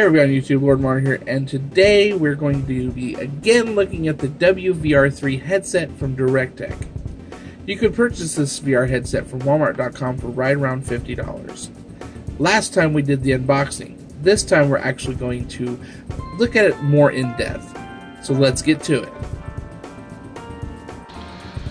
Hey everybody on YouTube, Lord Mar here, and today we're going to be again looking at the WVR3 headset from Direkt-tek. You could purchase this VR headset from Walmart.com for right around $50. Last time we did the unboxing. This time we're actually going to look at it more in depth. So let's get to it.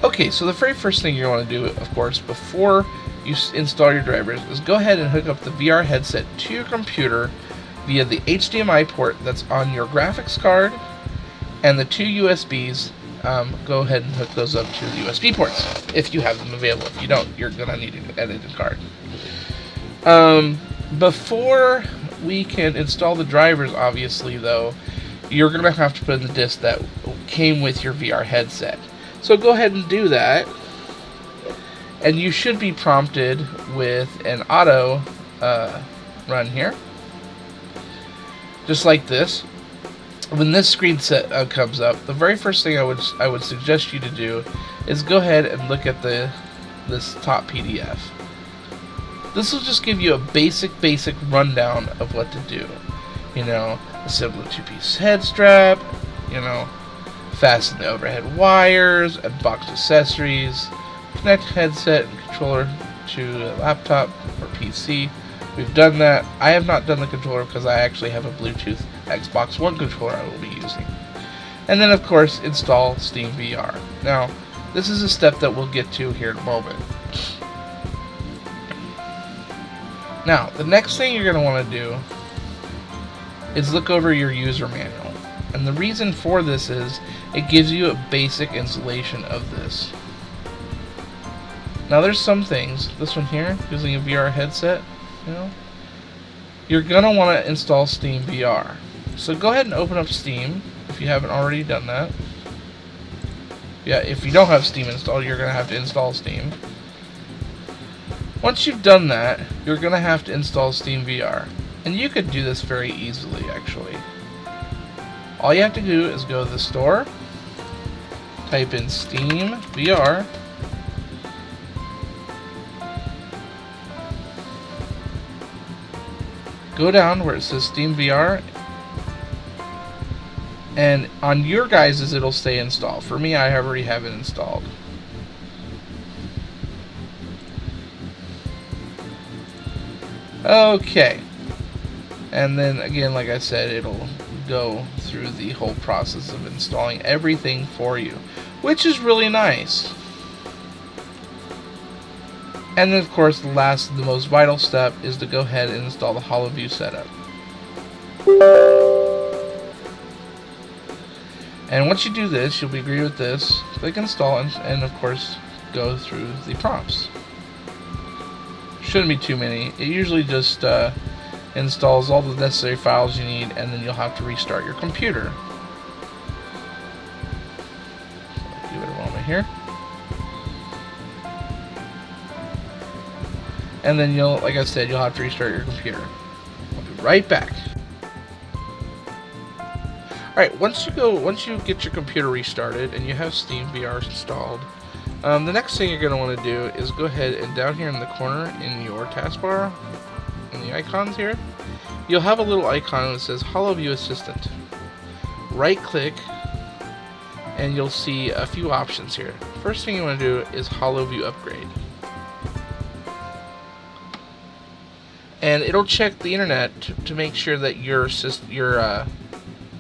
Okay, so the very first thing you want to do, of course, before you install your drivers, is go ahead and hook up the VR headset to your computer via the HDMI port that's on your graphics card and the two USBs. Go ahead and hook those up to the USB ports if you have them available. If you don't, you're going to need an edited card. Before we can install the drivers, obviously, though, you're going to have to put in the disk that came with your VR headset. So go ahead and do that, and you should be prompted with an auto run here. Just like this. When this screen comes up, the very first thing I would suggest you to do is go ahead and look at this top PDF. This will just give you a basic rundown of what to do. You know, assemble a two-piece head strap, you know, fasten the overhead wires, unbox accessories, connect headset and controller to a laptop or PC. We've done that. I have not done the controller because I actually have a Bluetooth Xbox One controller I will be using. And then, of course, install SteamVR. Now, this is a step that we'll get to here in a moment. Now, the next thing you're going to want to do is look over your user manual. And the reason for this is it gives you a basic installation of this. Now, there's some things. This one here, using a VR headset. You know, you're going to want to install SteamVR. So go ahead and open up Steam if you haven't already done that. Yeah, if you don't have Steam installed, you're going to have to install Steam. Once you've done that, you're going to have to install SteamVR. And you could do this very easily, actually. All you have to do is go to the store, type in SteamVR, go down where it says SteamVR, and on your guys's it'll say install. For me, I already have it installed. Okay, and then again, like I said, it'll go through the whole process of installing everything for you, which is really nice. And then, of course, the most vital step is to go ahead and install the Holoview setup. And once you do this, you'll be greeted with this. Click install and of course, go through the prompts. Shouldn't be too many. It usually just installs all the necessary files you need, and then you'll have to restart your computer. So give it a moment here. And then like I said, you'll have to restart your computer. I'll be right back. Alright, once you get your computer restarted and you have SteamVR installed, the next thing you're going to want to do is go ahead and down here in the corner in your taskbar, in the icons here, you'll have a little icon that says Holoview Assistant. Right click and you'll see a few options here. First thing you want to do is Holoview Upgrade. And it'll check the internet to make sure that your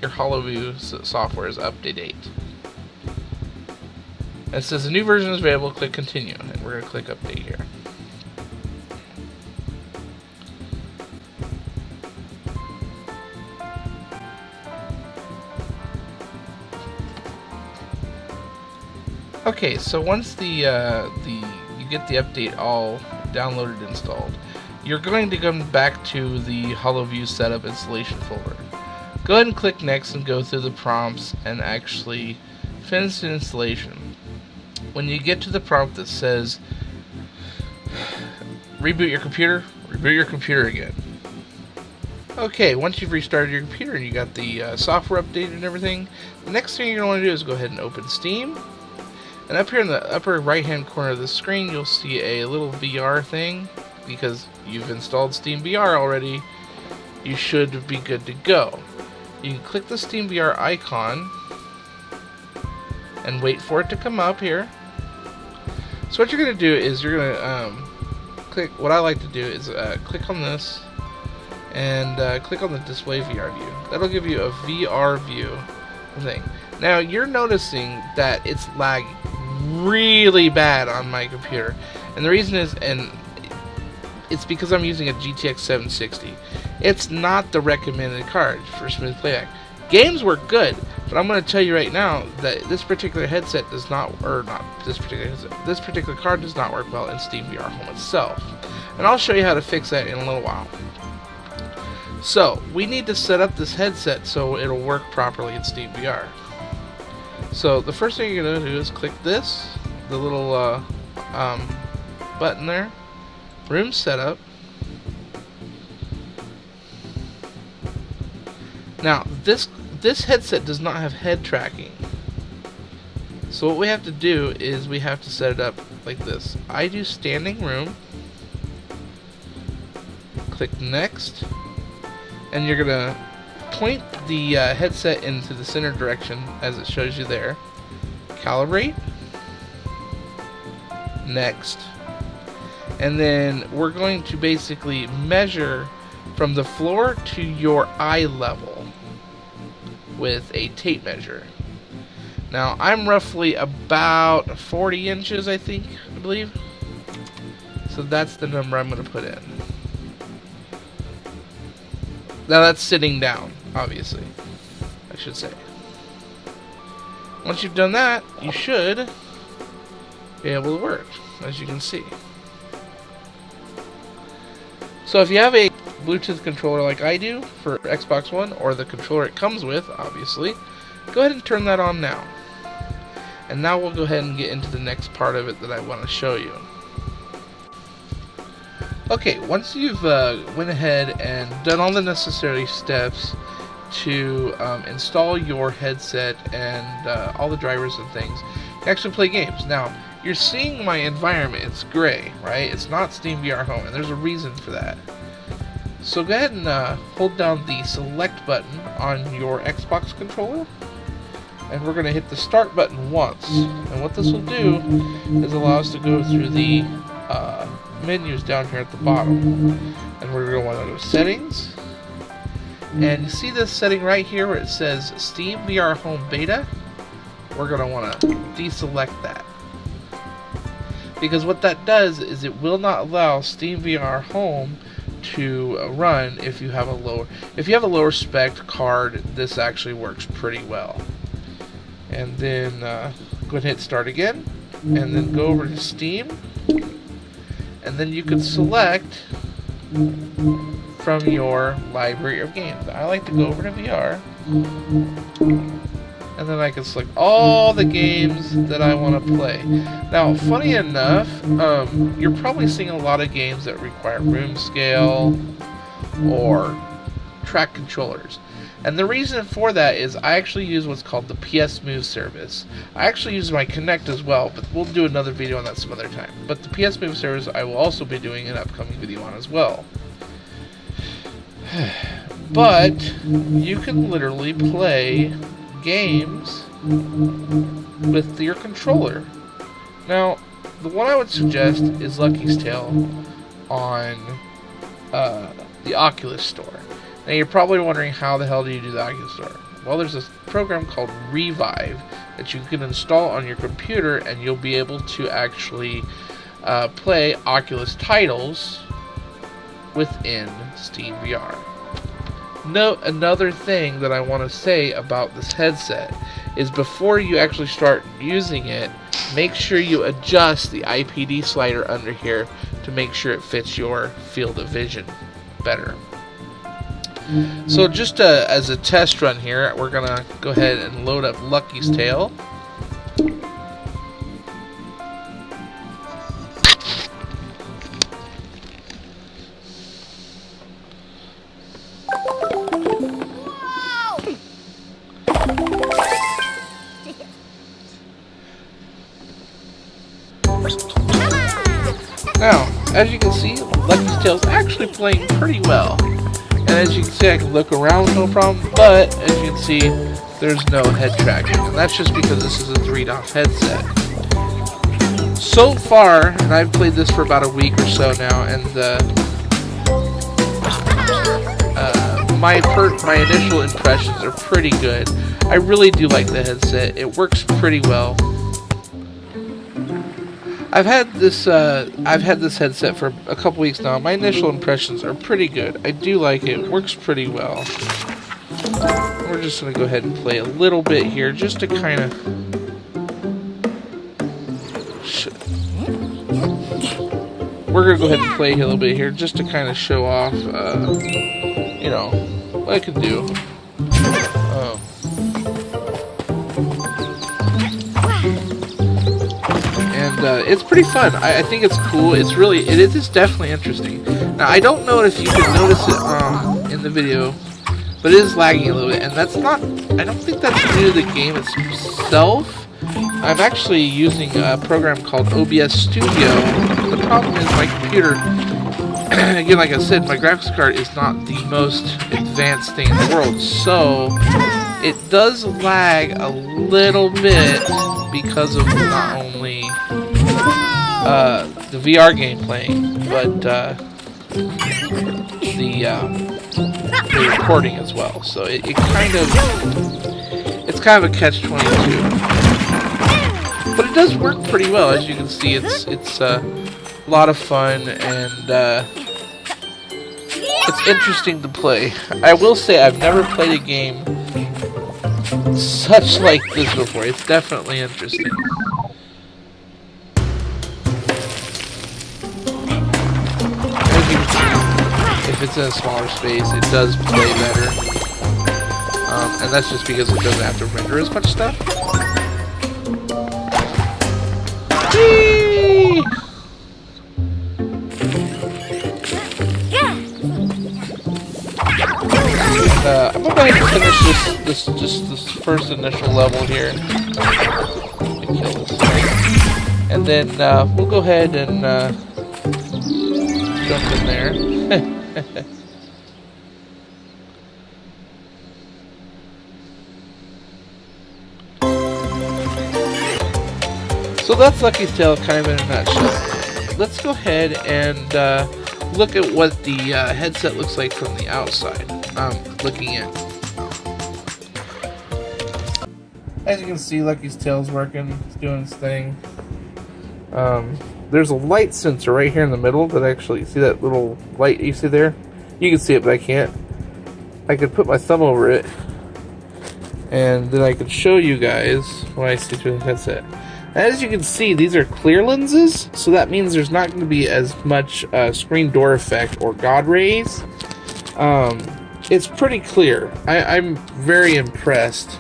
Holoview software is up to date. And it says a new version is available. Click continue, and we're going to click update here. Okay, so once you get the update all downloaded and installed, you're going to come back to the Holoview setup installation folder. Go ahead and click next and go through the prompts and actually finish the installation. When you get to the prompt that says reboot your computer again. Okay, once you've restarted your computer and you got the software updated and everything, the next thing you're going to want to do is go ahead and open Steam. And up here in the upper right hand corner of the screen, you'll see a little VR thing. Because you've installed SteamVR already, you should be good to go. You can click the SteamVR icon and wait for it to come up here. So what you're going to do is you're going to click, what I like to do is click on this and click on the display VR view. That'll give you a VR view thing. Now you're noticing that it's lagging really bad on my computer, and the reason is, and it's because I'm using a GTX 760. It's not the recommended card for smooth playback. Games work good, but I'm going to tell you right now that this particular headset does not, or not this particular headset, this particular card does not work well in SteamVR Home itself. And I'll show you how to fix that in a little while. So, we need to set up this headset so it'll work properly in SteamVR. So, the first thing you're going to do is click this, the little button there, Room Setup. Now, this headset does not have head tracking. So what we have to do is we have to set it up like this. I do standing room. Click next. And you're going to point the headset into the center direction as it shows you there. Calibrate. Next. And then we're going to basically measure from the floor to your eye level with a tape measure. Now I'm roughly about 40 inches, I believe. So that's the number I'm going to put in. Now that's sitting down, obviously, I should say. Once you've done that, you should be able to work, as you can see. So if you have a Bluetooth controller like I do for Xbox One, or the controller it comes with, obviously, go ahead and turn that on now. And now we'll go ahead and get into the next part of it that I want to show you. Okay, once you've went ahead and done all the necessary steps to install your headset and all the drivers and things, you can actually play games. Now, you're seeing my environment, it's gray, right? It's not SteamVR Home, and there's a reason for that. So go ahead and hold down the select button on your Xbox controller, and we're going to hit the start button once. And what this will do is allow us to go through the menus down here at the bottom. And we're going to want to go to settings. And you see this setting right here where it says SteamVR Home Beta? We're going to want to deselect that. Because what that does is it will not allow SteamVR Home to run if you have a lower spec card. This actually works pretty well. And then go ahead and hit start again, and then go over to Steam, and then you can select from your library of games. I like to go over to VR, and then I can select all the games that I want to play. Now, funny enough, you're probably seeing a lot of games that require room scale or track controllers. And the reason for that is I actually use what's called the PS Move service. I actually use my Kinect as well, but we'll do another video on that some other time. But the PS Move service I will also be doing an upcoming video on as well. But you can literally play games with your controller. Now, the one I would suggest is Luckey's Tale on the Oculus Store. Now you're probably wondering, how the hell do you do the Oculus Store? Well, there's this program called Revive that you can install on your computer, and you'll be able to actually play Oculus titles within SteamVR. Note another thing that I want to say about this headset is before you actually start using it, make sure you adjust the IPD slider under here to make sure it fits your field of vision better. So just as a test run here, we're going to go ahead and load up Luckey's Tale. Now, as you can see, Luckey's Tale is actually playing pretty well. And as you can see, I can look around with no problem, but as you can see, there's no head tracking, and that's just because this is a 3DOF headset. So far, and I've played this for about a week or so now, and my initial impressions are pretty good. I really do like the headset. It works pretty well. I've had this headset for a couple weeks now. My initial impressions are pretty good. I do like it. It works pretty well. We're just going to go ahead and play a little bit here just to kind of... We're going to go ahead and play a little bit here just to kind of show off, you know, what I can do. It's pretty fun. I think it's cool. It is definitely interesting. Now, I don't know if you can notice it in the video, but it is lagging a little bit, and that's not, I don't think that's due to the game itself. I'm actually using a program called OBS Studio. The problem is my computer, again, like I said, my graphics card is not the most advanced thing in the world, so it does lag a little bit because of not only the VR game playing, but the recording as well. So it's kind of a catch-22, but it does work pretty well. As you can see, it's a lot of fun, and it's interesting to play. I will say I've never played a game such like this before. It's definitely interesting. If it's in a smaller space, it does play better. And that's just because it doesn't have to render as much stuff. Whee! I'm gonna go ahead and finish this first initial level here. Let me kill this thing. And then we'll go ahead and jump in there. So that's Lucky's Tale kind of in a nutshell. Let's go ahead and look at what the headset looks like from the outside. Looking in. As you can see, Lucky's Tale's working. It's doing its thing. There's a light sensor right here in the middle that actually, see that little light you see there? You can see it, but I can't. I could put my thumb over it, and then I could show you guys what I see through the headset. As you can see, these are clear lenses, so that means there's not going to be as much screen door effect or God rays. It's pretty clear. I'm very impressed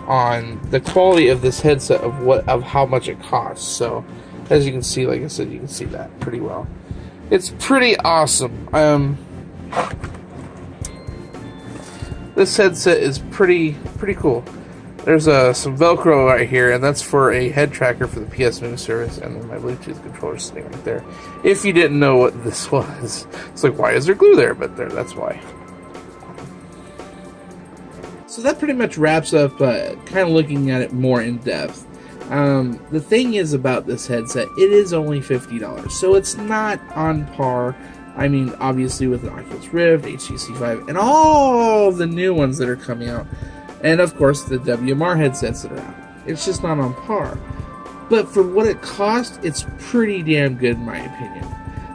on the quality of this headset of how much it costs. So, as you can see, like I said, you can see that pretty well. It's pretty awesome. This headset is pretty cool. There's some Velcro right here, and that's for a head tracker for the PS Move service, and then my Bluetooth controller sitting right there. If you didn't know what this was, it's like, why is there glue there? But that's why. So that pretty much wraps up kind of looking at it more in depth. The thing is about this headset, it is only $50, so it's not on par. I mean, obviously with the Oculus Rift, HTC Vive, and all the new ones that are coming out. And of course the WMR headsets that are out. It's just not on par. But for what it costs, it's pretty damn good in my opinion.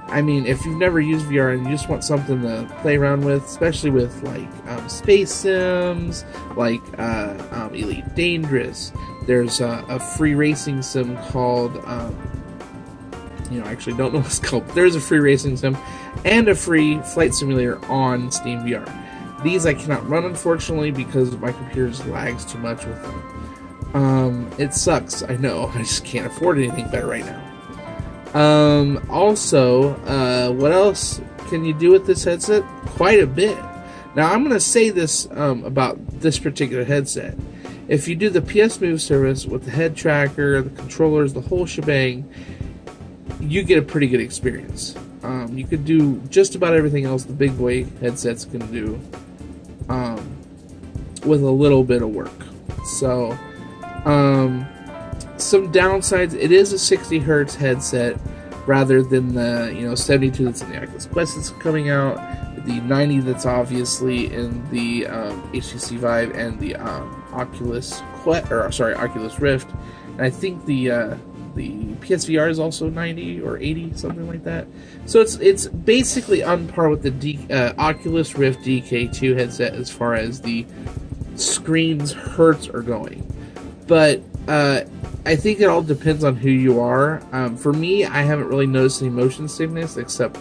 I mean, if you've never used VR and you just want something to play around with, especially with like space sims, like Elite Dangerous. There's a free racing sim called, I actually don't know what it's called, but there's a free racing sim and a free flight simulator on SteamVR. These I cannot run, unfortunately, because my computer just lags too much with them. It sucks, I know. I just can't afford anything better right now. Also, what else can you do with this headset? Quite a bit. Now, I'm going to say this about this particular headset. If you do the PS Move service with the head tracker, the controllers, the whole shebang, you get a pretty good experience. You could do just about everything else the big boy headsets can do with a little bit of work. So, some downsides: it is a 60 hertz headset rather than the 72 that's in the Oculus Quest that's coming out, the 90 that's obviously in the HTC Vive and the Oculus Rift, and I think the PSVR is also 90 or 80, something like that. So it's basically on par with the Oculus Rift DK2 headset as far as the screen's hertz are going. But I think it all depends on who you are. For me, I haven't really noticed any motion sickness except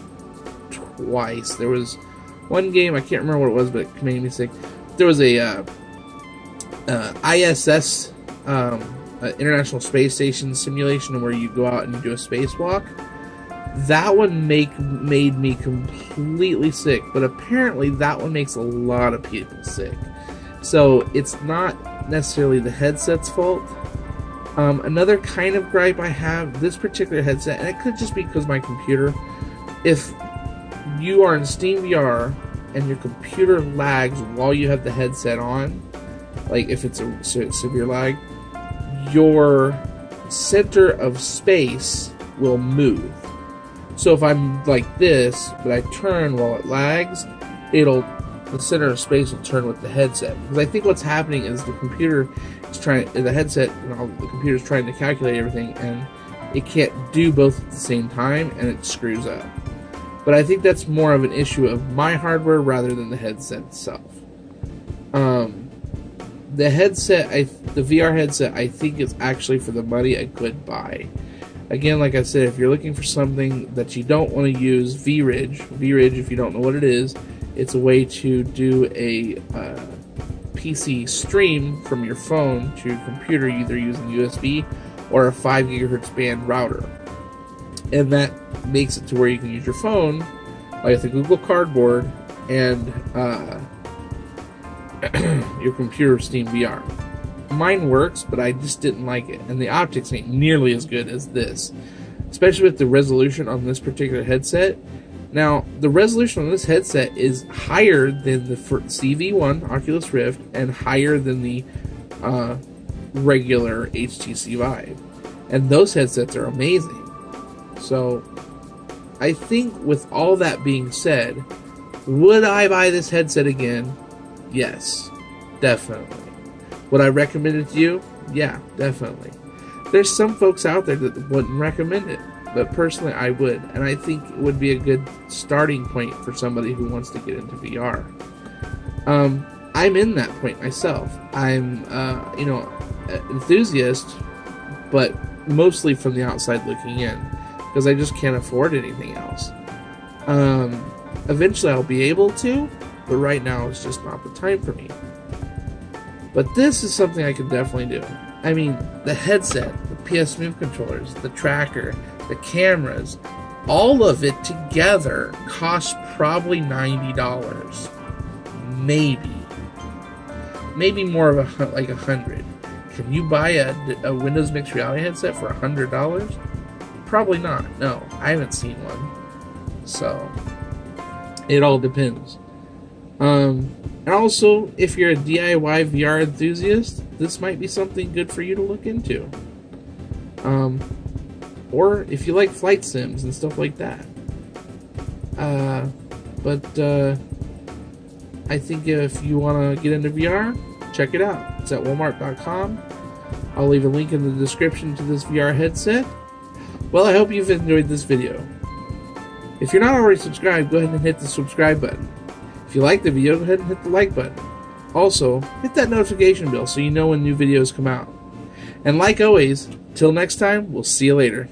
twice. There was one game, I can't remember what it was, but it made me sick. There was a ISS, International Space Station simulation where you go out and you do a spacewalk. That one made me completely sick, but apparently that one makes a lot of people sick. So it's not necessarily the headset's fault. Another kind of gripe I have, this particular headset, and it could just be because my computer, if you are in SteamVR and your computer lags while you have the headset on, like if it's a severe lag, your center of space will move. So if I'm like this, but I turn while it lags, the center of space will turn with the headset. Because I think what's happening is the computer is the computer's trying to calculate everything, and it can't do both at the same time, and it screws up. But I think that's more of an issue of my hardware rather than the headset itself. The headset, the VR headset, I think is actually for the money a good buy. Again, like I said, if you're looking for something that you don't want to use, VRidge, if you don't know what it is, it's a way to do a PC stream from your phone to your computer, either using USB or a 5 gigahertz band router. And that makes it to where you can use your phone, like the Google Cardboard, and your computer SteamVR. Mine works, but I just didn't like it, and the optics ain't nearly as good as this, especially with the resolution on this particular headset. Now, the resolution on this headset is higher than the CV1 Oculus Rift and higher than the regular HTC Vive, and those headsets are amazing. So, I think with all that being said, would I buy this headset again? Yes, definitely. Would I recommend it to you? Yeah, definitely. There's some folks out there that wouldn't recommend it, but personally I would, and I think it would be a good starting point for somebody who wants to get into VR. I'm in that point myself. I'm, an enthusiast, but mostly from the outside looking in, because I just can't afford anything else. Eventually I'll be able to, but right now it's just not the time for me. But this is something I can definitely do. I mean, the headset, the PS Move controllers, the tracker, the cameras, all of it together costs probably $90. Maybe more of like $100. Can you buy a Windows Mixed Reality headset for $100? Probably not. No, I haven't seen one. So, it all depends. And also, if you're a DIY VR enthusiast, this might be something good for you to look into. Or if you like flight sims and stuff like that. I think if you want to get into VR, check it out. It's at Walmart.com. I'll leave a link in the description to this VR headset. Well, I hope you've enjoyed this video. If you're not already subscribed, go ahead and hit the subscribe button. If you like the video, go ahead and hit the like button. Also, hit that notification bell so you know when new videos come out. And like always, till next time, we'll see you later.